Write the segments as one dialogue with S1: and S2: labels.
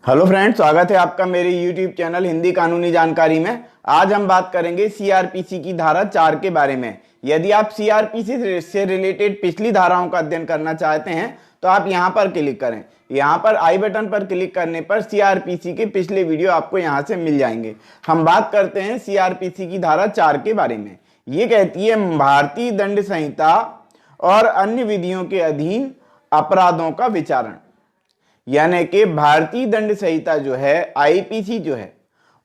S1: Hello friends, स्वागत है आपका मेरे यूट्यूब चैनल हिंदी कानूनी जानकारी में। आज हम बात करेंगे सीआरपीसी की धारा 4 के बारे में। यदि आप सीआरपीसी से रिलेटेड पिछली धाराओं का अध्ययन करना चाहते हैं तो आप यहां पर क्लिक करें। यहां पर आई बटन पर क्लिक करने पर सीआरपीसी के पिछले वीडियो आपको यहां से मिल जाएंगे। हम बात करते हैं सीआरपीसी की धारा 4 के बारे में। ये कहती है भारतीय दंड संहिता और अन्य विधियों के अधीन अपराधों का विचारण। यानी कि भारतीय दंड संहिता जो है, आईपीसी जो है,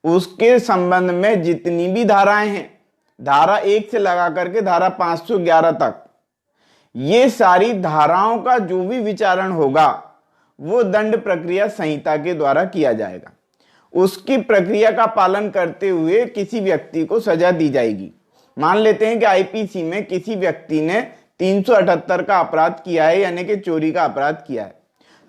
S1: उसके संबंध में जितनी भी धाराएं हैं, धारा 1 से लगा करके धारा 511 तक, ये सारी धाराओं का जो भी विचारण होगा वो दंड प्रक्रिया संहिता के द्वारा किया जाएगा। उसकी प्रक्रिया का पालन करते हुए किसी व्यक्ति को सजा दी जाएगी। मान लेते हैं कि आईपीसी में किसी व्यक्ति ने 378 का अपराध किया है, यानी कि चोरी का अपराध किया है।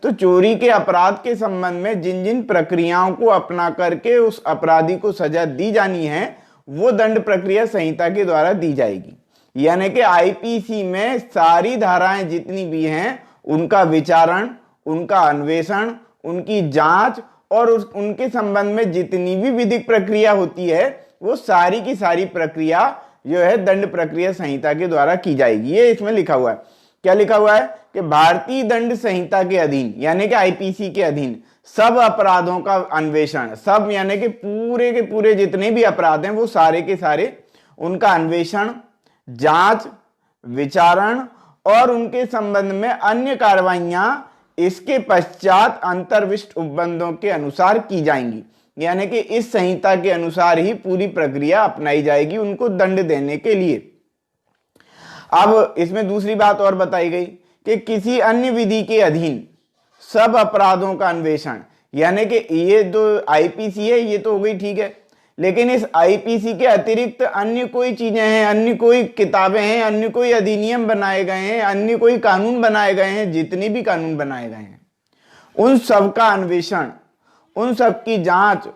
S1: तो चोरी के अपराध के संबंध में जिन जिन प्रक्रियाओं को अपना करके उस अपराधी को सजा दी जानी है वो दंड प्रक्रिया संहिता के द्वारा दी जाएगी। यानी कि आईपीसी में सारी धाराएं जितनी भी हैं उनका विचारण, उनका अन्वेषण, उनकी जांच और उनके संबंध में जितनी भी विधिक प्रक्रिया होती है वो सारी की सारी प्रक्रिया जो है दंड प्रक्रिया संहिता के द्वारा की जाएगी। ये इसमें लिखा हुआ है। क्या लिखा हुआ है कि भारतीय दंड संहिता के अधीन, यानी कि आईपीसी के अधीन सब अपराधों का अन्वेषण, सब यानी कि पूरे के पूरे जितने भी अपराध हैं वो सारे के सारे उनका अन्वेषण, जांच, विचारण और उनके संबंध में अन्य कार्रवाइयां इसके पश्चात अंतर्विष्ट उपबंधों के अनुसार की जाएंगी। यानी कि इस संहिता के अनुसार ही पूरी प्रक्रिया अपनाई जाएगी उनको दंड देने के लिए। अब इसमें दूसरी बात और बताई गई कि किसी अन्य विधि के अधीन सब अपराधों का अन्वेषण, यानी कि ये जो आईपीसी है ये तो हो गई, ठीक है, लेकिन इस आईपीसी के अतिरिक्त अन्य कोई चीजें हैं, अन्य कोई किताबें हैं, अन्य कोई अधिनियम बनाए गए हैं, अन्य कोई कानून बनाए गए हैं, जितने भी कानून बनाए गए हैं उन सब का अन्वेषण, उन सब की जांच,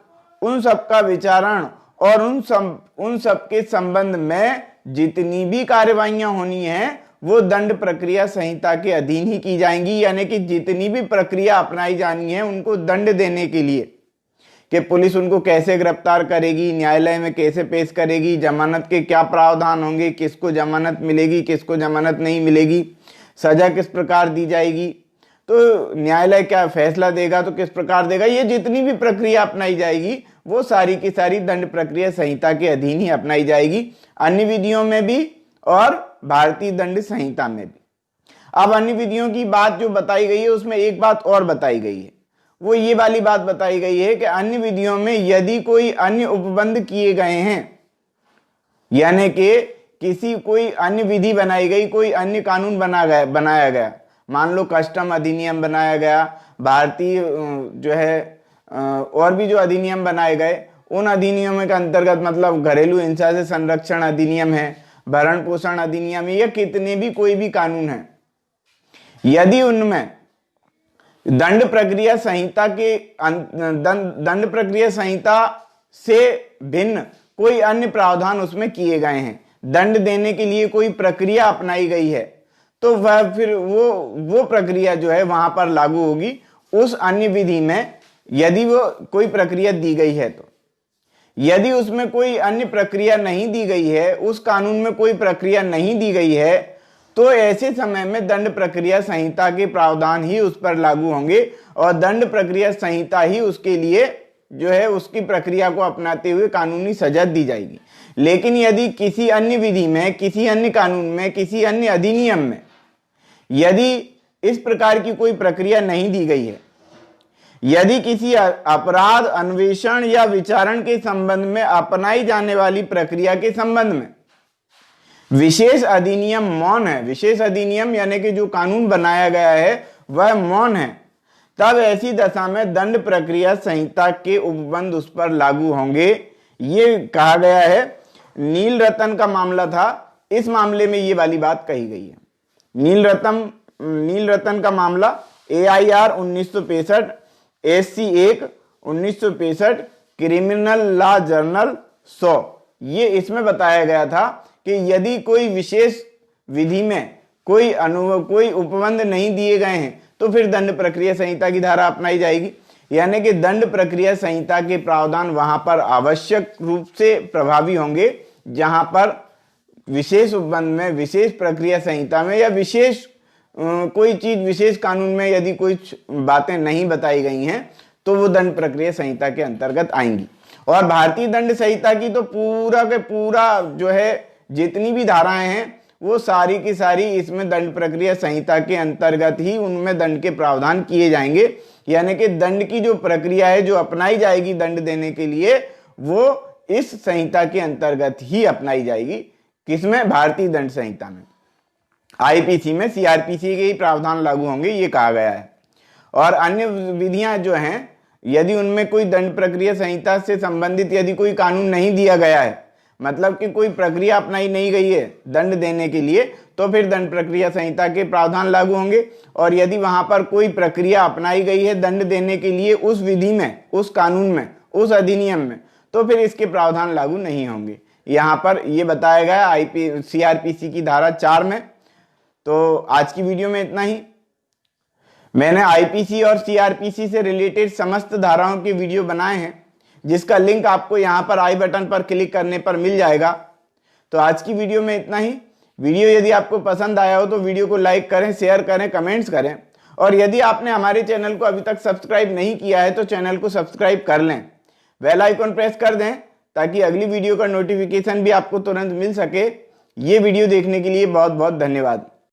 S1: उन सब का विचारण और उन सब के संबंध में जितनी भी कार्रवाइयां होनी है वो दंड प्रक्रिया संहिता के अधीन ही की जाएंगी। यानी कि जितनी भी प्रक्रिया अपनाई जानी है उनको दंड देने के लिए, कि पुलिस उनको कैसे गिरफ्तार करेगी, न्यायालय में कैसे पेश करेगी, जमानत के क्या प्रावधान होंगे, किसको जमानत मिलेगी, किसको जमानत नहीं मिलेगी, सजा किस प्रकार दी जाएगी, तो न्यायालय क्या फैसला देगा तो किस प्रकार देगा, ये जितनी भी प्रक्रिया अपनाई जाएगी वो सारी की सारी दंड प्रक्रिया संहिता के अधीन ही अपनाई जाएगी, अन्य विधियों में भी और भारतीय दंड संहिता में भी। अब अन्य विधियों की बात जो बताई गई है उसमें एक बात और बताई गई है, वो ये वाली बात बताई गई है कि अन्य विधियों में यदि कोई अन्य उपबंध किए गए हैं, यानी कि किसी कोई अन्य विधि बनाई गई, कोई अन्य कानून बनाया गया, मान लो कस्टम अधिनियम बनाया गया, भारतीय जो है और भी जो अधिनियम बनाए गए उन अधिनियमों के अंतर्गत, मतलब घरेलू हिंसा से संरक्षण अधिनियम है, भरण पोषण अधिनियम है, या कितने भी कोई भी कानून है, यदि उनमें दंड प्रक्रिया संहिता के दंड प्रक्रिया संहिता से भिन्न कोई अन्य प्रावधान उसमें किए गए हैं, दंड देने के लिए कोई प्रक्रिया अपनाई गई है, तो वह फिर वो प्रक्रिया जो है वहां पर लागू होगी उस अन्य विधि में, यदि वो कोई प्रक्रिया दी गई है तो। यदि उसमें कोई अन्य प्रक्रिया नहीं दी गई है, उस कानून में कोई प्रक्रिया नहीं दी गई है, तो ऐसे समय में दंड प्रक्रिया संहिता के प्रावधान ही उस पर लागू होंगे और दंड प्रक्रिया संहिता ही उसके लिए जो है उसकी प्रक्रिया को अपनाते हुए कानूनी सजा दी जाएगी। लेकिन यदि किसी अन्य विधि में, किसी अन्य कानून में, किसी अन्य अधिनियम में यदि इस प्रकार की कोई प्रक्रिया नहीं दी गई है, यदि किसी अपराध अन्वेषण या विचारण के संबंध में अपनाई जाने वाली प्रक्रिया के संबंध में विशेष अधिनियम मौन है, विशेष अधिनियम यानी कि जो कानून बनाया गया है वह मौन है, तब ऐसी दशा में दंड प्रक्रिया संहिता के उपबंध उस पर लागू होंगे। ये कहा गया है। नील रतन का मामला था, इस मामले में ये वाली बात कही गई है। नील रतन का मामला AIR 1965 SC 1 1965 criminal law journal 100, ये इसमें बताया गया था कि यदि कोई विशेष विधि में कोई उपबंध नहीं दिए गए हैं तो फिर दंड प्रक्रिया संहिता की धारा अपनाई जाएगी। यानी कि दंड प्रक्रिया संहिता के प्रावधान वहां पर आवश्यक रूप से प्रभावी होंगे जहां पर विशेष उपबंध में, विशेष प्रक्रिया संहिता में या विशेष कोई चीज विशेष कानून में यदि कुछ बातें नहीं बताई गई हैं तो वो दंड प्रक्रिया संहिता के अंतर्गत आएंगी। और भारतीय दंड संहिता की तो पूरा के पूरा जो है जितनी भी धाराएं हैं वो सारी की सारी इसमें दंड प्रक्रिया संहिता के अंतर्गत ही उनमें दंड के प्रावधान किए जाएंगे। यानी कि दंड की जो प्रक्रिया है जो अपनाई जाएगी दंड देने के लिए वो इस संहिता के अंतर्गत ही अपनाई जाएगी। किसमें? भारतीय दंड संहिता में। आईपीसी में सीआरपीसी के ही प्रावधान लागू होंगे ये कहा गया है। और अन्य विधियां जो हैं यदि उनमें कोई दंड प्रक्रिया संहिता से संबंधित यदि कोई कानून नहीं दिया गया है, मतलब कि कोई प्रक्रिया अपनाई नहीं गई है दंड देने के लिए, तो फिर दंड प्रक्रिया संहिता के प्रावधान लागू होंगे। और यदि वहां पर कोई प्रक्रिया अपनाई गई है दंड देने के लिए उस विधि में, उस कानून में, उस अधिनियम में, तो फिर इसके प्रावधान लागू नहीं होंगे। यहाँ पर ये बताया गया सीआरपीसी की धारा 4 में। तो आज की वीडियो में इतना ही। मैंने आईपीसी और सीआरपीसी से रिलेटेड समस्त धाराओं के वीडियो बनाए हैं जिसका लिंक आपको यहाँ पर आई बटन पर क्लिक करने पर मिल जाएगा। तो आज की वीडियो में इतना ही। वीडियो यदि आपको पसंद आया हो तो वीडियो को लाइक करें, शेयर करें, कमेंट्स करें। और यदि आपने हमारे चैनल को अभी तक सब्सक्राइब नहीं किया है तो चैनल को सब्सक्राइब कर लें, बेल आइकन प्रेस कर दें ताकि अगली वीडियो का नोटिफिकेशन भी आपको तुरंत मिल सके। ये वीडियो देखने के लिए बहुत बहुत धन्यवाद।